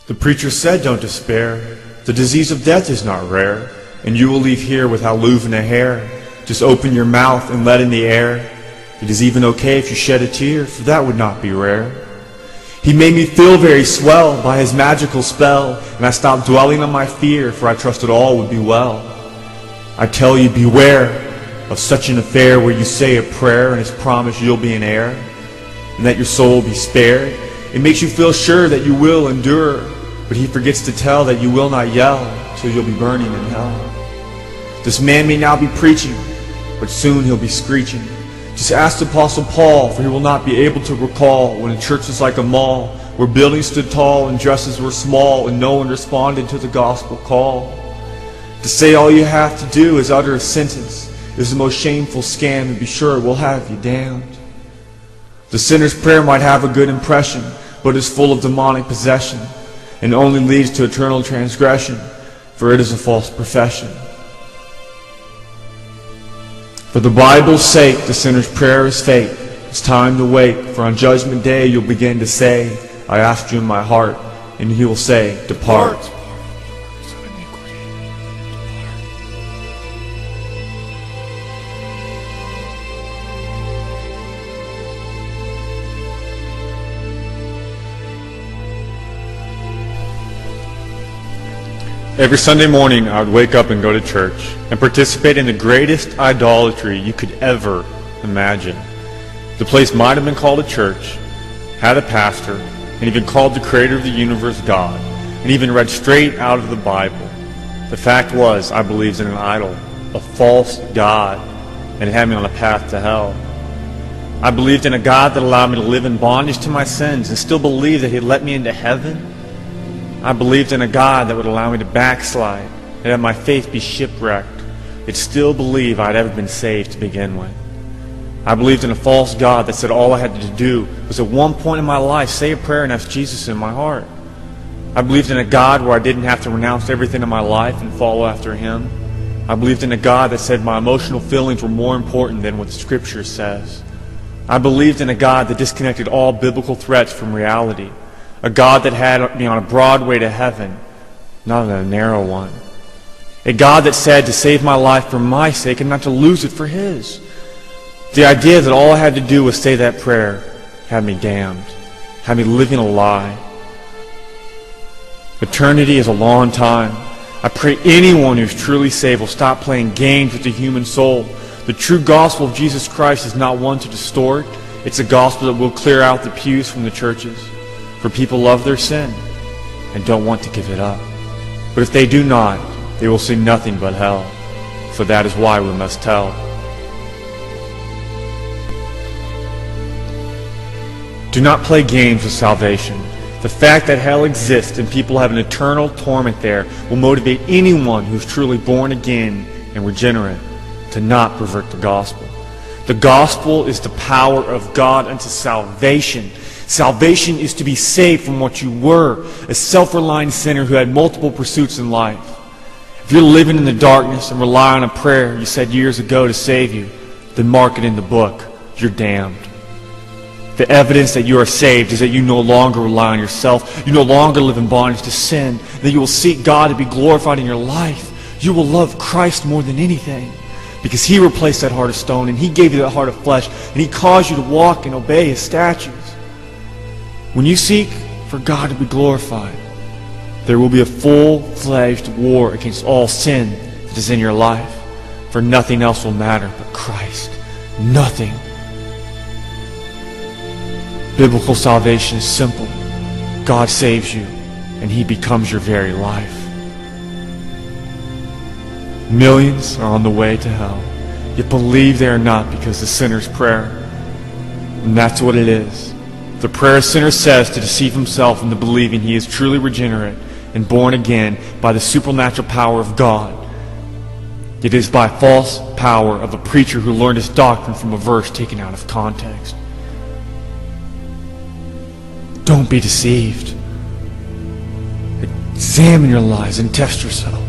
The preacher said, don't despair. The disease of death is not rare, and you will leave here without losing a hair. Just open your mouth and let in the air. It is even okay if you shed a tear, for that would not be rare. He made me feel very swell by his magical spell, and I stopped dwelling on my fear, for I trusted all would be well. I tell you, beware of such an affair where you say a prayer and it's promised you'll be an heir, and that your soul will be spared. It makes you feel sure that you will endure, but he forgets to tell that you will not yell till you'll be burning in hell. This man may now be preaching, but soon he'll be screeching. Just ask the Apostle Paul, for he will not be able to recall when a church was like a mall, where buildings stood tall and dresses were small, and no one responded to the gospel call. To say all you have to do is utter a sentence is the most shameful scam, and be sure it will have you damned. The sinner's prayer might have a good impression, but is full of demonic possession, and only leads to eternal transgression, for it is a false profession. For the Bible's sake, the sinner's prayer is fate. It's time to wake, for on Judgment Day you'll begin to say, I asked you in my heart, and he will say, depart. Every Sunday morning, I would wake up and go to church and participate in the greatest idolatry you could ever imagine. The place might have been called a church, had a pastor, and even called the creator of the universe God, and even read straight out of the Bible. The fact was, I believed in an idol, a false God, and it had me on a path to hell. I believed in a God that allowed me to live in bondage to my sins and still believed that he'd let me into heaven. I believed in a God that would allow me to backslide and have my faith be shipwrecked, yet still believe I'd ever been saved to begin with. I believed in a false God that said all I had to do was at one point in my life say a prayer and ask Jesus in my heart. I believed in a God where I didn't have to renounce everything in my life and follow after him. I believed in a God that said my emotional feelings were more important than what the Scripture says. I believed in a God that disconnected all biblical threats from reality. A God that had me on a broad way to heaven, not on a narrow one. A God that said to save my life for my sake and not to lose it for his. The idea that all I had to do was say that prayer had me damned, had me living a lie. Eternity is a long time. I pray anyone who's truly saved will stop playing games with the human soul. The true gospel of Jesus Christ is not one to distort. It's a gospel that will clear out the pews from the churches. For people love their sin and don't want to give it up. But if they do not, they will see nothing but hell. For that is why we must tell. Do not play games with salvation. The fact that hell exists and people have an eternal torment there will motivate anyone who's truly born again and regenerate to not pervert the gospel. The gospel is the power of God unto salvation. Salvation is to be saved from what you were, a self-reliant sinner who had multiple pursuits in life. If you're living in the darkness and rely on a prayer you said years ago to save you, then mark it in the book. You're damned. The evidence that you are saved is that you no longer rely on yourself. You no longer live in bondage to sin. That you will seek God to be glorified in your life. You will love Christ more than anything, because he replaced that heart of stone and he gave you that heart of flesh, and he caused you to walk and obey his statutes. When you seek for God to be glorified, there will be a full-fledged war against all sin that is in your life, for nothing else will matter but Christ. Nothing. Biblical salvation is simple. God saves you, and he becomes your very life. Millions are on the way to hell, yet believe they are not because the sinner's prayer. And that's what it is. The prayer a sinner says to deceive himself into believing he is truly regenerate and born again by the supernatural power of God. It is by false power of a preacher who learned his doctrine from a verse taken out of context. Don't be deceived. Examine your lives and test yourself.